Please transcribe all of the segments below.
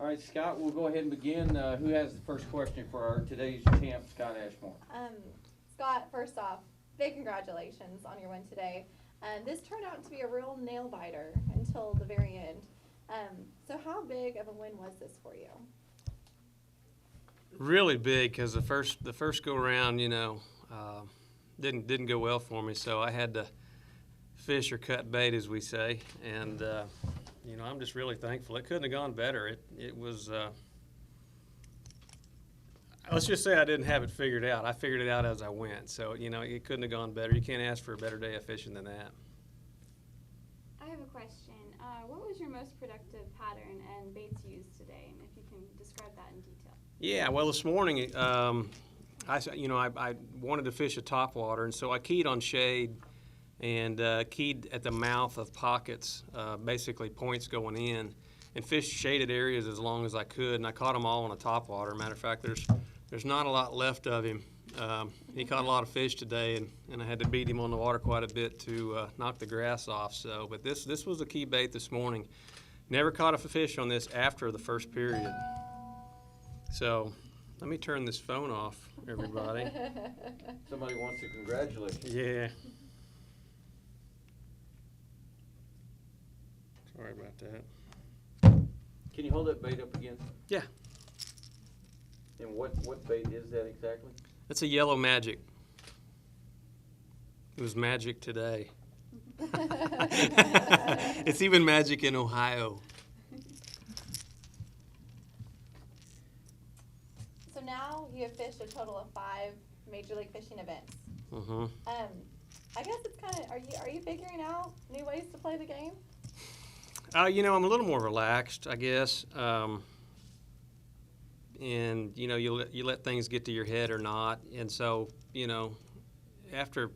All right, Scott, we'll go ahead and begin. Who has the first question for our today's champ, Scott Ashmore? Scott, first off, big congratulations on your win today. This turned out to be a real nail biter until the very end. So how big of a win was this for you? Really big, because the first go around, didn't go well for me. So I had to fish or cut bait, as we say, and I'm just really thankful. It couldn't have gone better. It was. Let's just say I didn't have it figured out. I figured it out as I went. So it couldn't have gone better. You can't ask for a better day of fishing than that. I have a question. What was your most productive pattern and baits used today? And if you can describe that in detail. Yeah, well, this morning, I wanted to fish a topwater, and so I keyed on shade and keyed at the mouth of pockets, basically points going in, and fished shaded areas as long as I could, and I caught them all on a topwater. Matter of fact, there's not a lot left of him. He caught a lot of fish today, and I had to beat him on the water quite a bit to knock the grass off. So, but this was a key bait this morning. Never caught a fish on this after the first period. So, let me turn this phone off, everybody. Somebody wants to congratulate you. Yeah. Sorry about that. Can you hold that bait up again? Yeah. And what bait is that exactly? It's a yellow magic. It was magic today. It's even magic in Ohio. So now you have fished a total of 5 Major League Fishing events. Mm-hmm. I guess it's kind of, are you figuring out new ways to play the game? I'm a little more relaxed, I guess. And you let things get to your head or not, and so after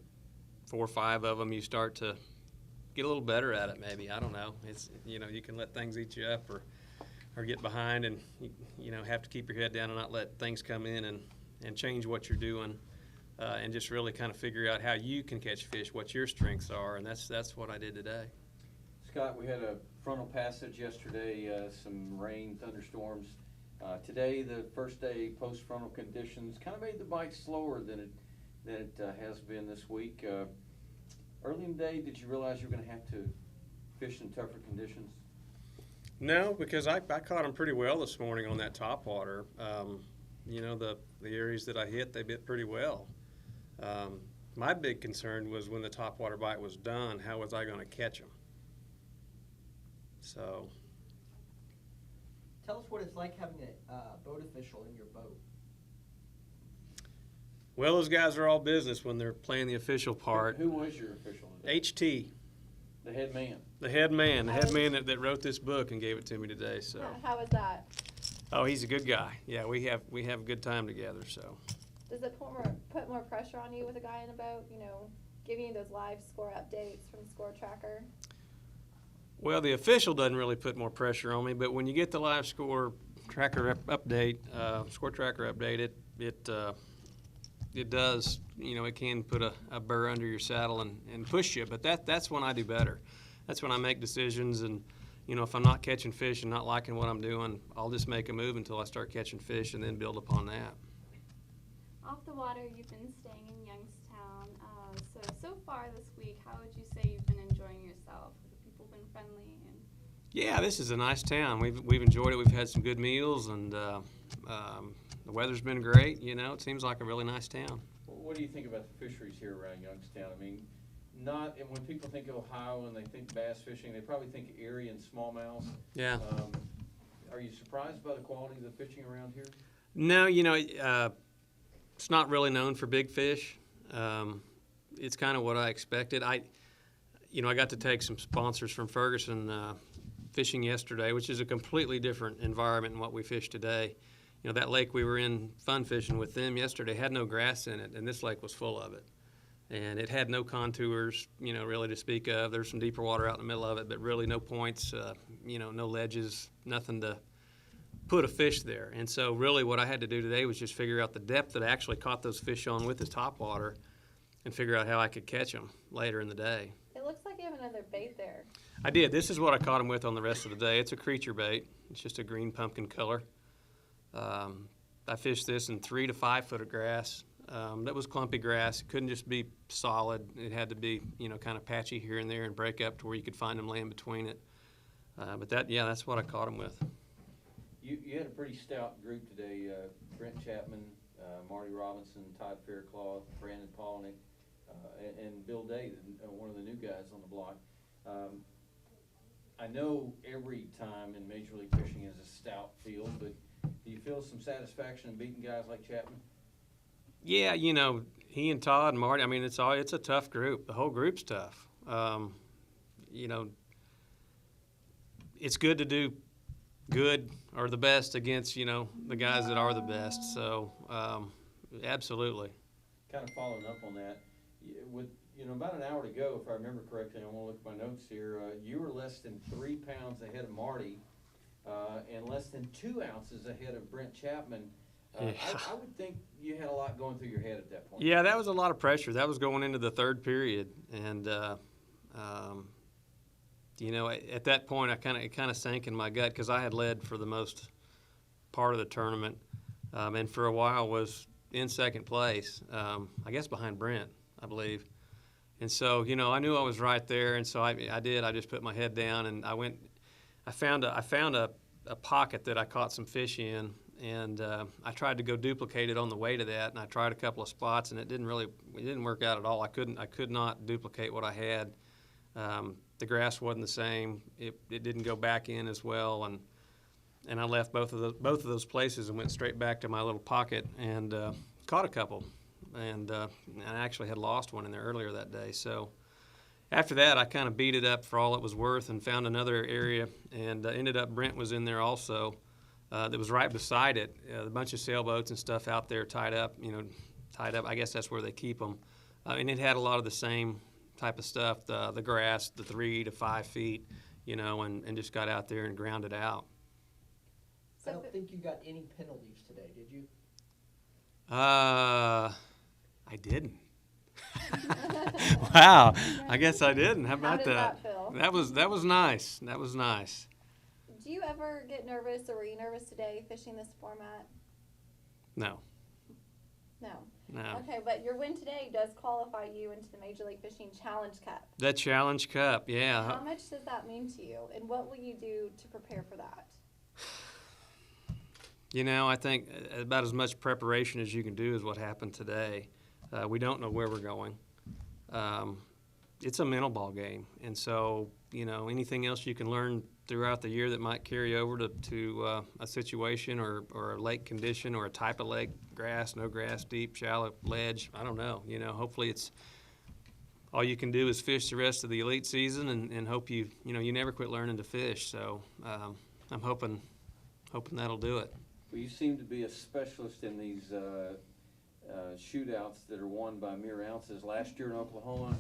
4 or 5 of them, you start to get a little better at it. Maybe, I don't know. It's you can let things eat you up or get behind, and have to keep your head down and not let things come in and change what you're doing, and just really kind of figure out how you can catch fish, what your strengths are, and that's what I did today. Scott, we had a frontal passage yesterday, some rain, thunderstorms. Today, the first day post-frontal conditions kind of made the bite slower than it has been this week. Early in the day, did you realize you were going to have to fish in tougher conditions? No, because I caught them pretty well this morning on that topwater. The areas that I hit, they bit pretty well. My big concern was when the topwater bite was done, how was I going to catch them? So. Tell us what it's like having a boat official in your boat. Well, those guys are all business when they're playing the official part. Who was your official today? HT. The head man. The head man that wrote this book and gave it to me today. So. How was that? Oh, he's a good guy. Yeah, we have a good time together. So. Does it put more pressure on you with a guy in a boat? Giving you those live score updates from the score tracker. Well, the official doesn't really put more pressure on me, but when you get the live score tracker update, score tracker update, it does, it can put a burr under your saddle and push you, but that's when I do better. That's when I make decisions, and, if I'm not catching fish and not liking what I'm doing, I'll just make a move until I start catching fish and then build upon that. Off the water, you've been staying in Youngstown. So far this week, how would you say you've been enjoying yourself? Been friendly and yeah, this is a nice town. We've enjoyed it. We've had some good meals, and the weather's been great. It seems like a really nice town. What do you think about the fisheries here around Youngstown? I mean, and when people think of Ohio and they think bass fishing, they probably think Erie and smallmouth. Yeah. Are you surprised by the quality of the fishing around here? No, it's not really known for big fish. It's kind of what I expected. I got to take some sponsors from Ferguson fishing yesterday, which is a completely different environment than what we fished today. That lake we were in fun fishing with them yesterday had no grass in it, and this lake was full of it. And it had no contours, really to speak of. There's some deeper water out in the middle of it, but really no points, no ledges, nothing to put a fish there. And so really what I had to do today was just figure out the depth that I actually caught those fish on with the topwater and figure out how I could catch them later in the day. It looks like you have another bait there. I did. This is what I caught him with on the rest of the day. It's a creature bait. It's just a green pumpkin color. I fished this in 3 to 5 foot of grass. That was clumpy grass. It couldn't just be solid. It had to be, kind of patchy here and there and break up to where you could find them laying between it. But that's what I caught him with. You had a pretty stout group today. Brent Chapman, Marty Robinson, Todd Faircloth, Brandon Polnick, and Bill Day, one of the new guys on the block. I know every time in Major League Fishing is a stout field, but do you feel some satisfaction in beating guys like Chapman? Yeah, he and Todd and Marty, it's a tough group. The whole group's tough. It's good to do good or the best against, the guys that are the best. So, absolutely. Kind of following up on that, with about an hour to go, if I remember correctly, I want to look at my notes here. You were less than 3 pounds ahead of Marty, and less than 2 ounces ahead of Brent Chapman. Yeah. I would think you had a lot going through your head at that point. Yeah, that was a lot of pressure. That was going into the third period, and at that point, it kind of sank in my gut because I had led for the most part of the tournament, and for a while was in second place. I guess behind Brent, I believe. And so, I knew I was right there, and so I did. I just put my head down, and I found a pocket that I caught some fish in, and I tried to go duplicate it on the way to that, and I tried a couple of spots, and it didn't work out at all. I could not duplicate what I had. The grass wasn't the same. It didn't go back in as well, and I left both of those places and went straight back to my little pocket and caught a couple. And I actually had lost one in there earlier that day. So after that, I kind of beat it up for all it was worth and found another area, and ended up Brent was in there also. That was right beside it. A bunch of sailboats and stuff out there tied up. I guess that's where they keep them. And it had a lot of the same type of stuff, the grass, the 3 to 5 feet, and just got out there and ground it out. I don't think you got any penalties today, did you? I didn't. Wow, I guess I didn't. How about did that feel? That was nice. That was nice. Do you ever get nervous, or were you nervous today fishing this format? No. No. Okay, but your win today does qualify you into the Major League Fishing Challenge Cup. The Challenge Cup, yeah. How much does that mean to you, and what will you do to prepare for that? I think about as much preparation as you can do is what happened today. We don't know where we're going. It's a mental ball game, and so anything else you can learn throughout the year that might carry over to a situation or a lake condition or a type of lake, grass, no grass, deep, shallow, ledge. I don't know. Hopefully it's all you can do is fish the rest of the elite season and hope you never quit learning to fish. So I'm hoping that'll do it. Well, you seem to be a specialist in these shootouts that are won by mere ounces. Last year in Oklahoma,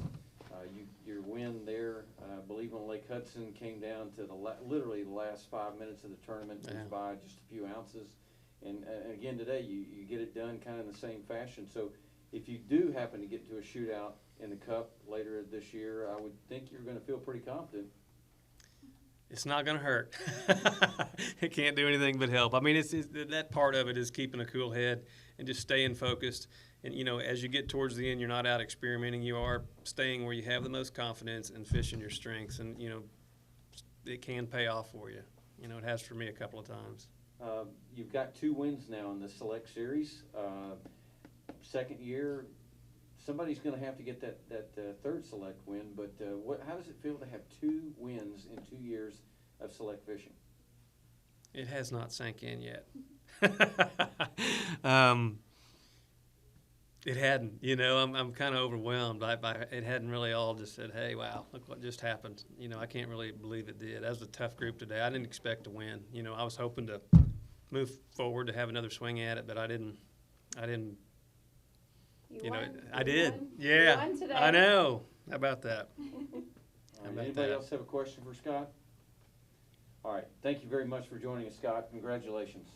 your win there, I believe on Lake Hudson, came down to literally the last 5 minutes of the tournament, was by just a few ounces. And again today, you get it done kind of in the same fashion. So if you do happen to get to a shootout in the Cup later this year, I would think you're going to feel pretty confident. It's not going to hurt. It can't do anything but help. It's that part of it is keeping a cool head and just staying focused. And, as you get towards the end, you're not out experimenting. You are staying where you have the most confidence and fishing your strengths. And, it can pay off for you. It has for me a couple of times. You've got 2 wins now in the Select Series. Second year, somebody's going to have to get that third Select win. But how does it feel to have 2 wins in 2 years of Select fishing? It has not sank in yet. It hadn't. I'm kind of overwhelmed. It hadn't really all just said, hey, wow, look what just happened. I can't really believe it did. That was a tough group today. I didn't expect to win. I was hoping to move forward to have another swing at it, but I didn't. You won. I You did. won. Yeah. You won today. I know. How about that? Anybody else have a question for Scott? All right. Thank you very much for joining us, Scott. Congratulations.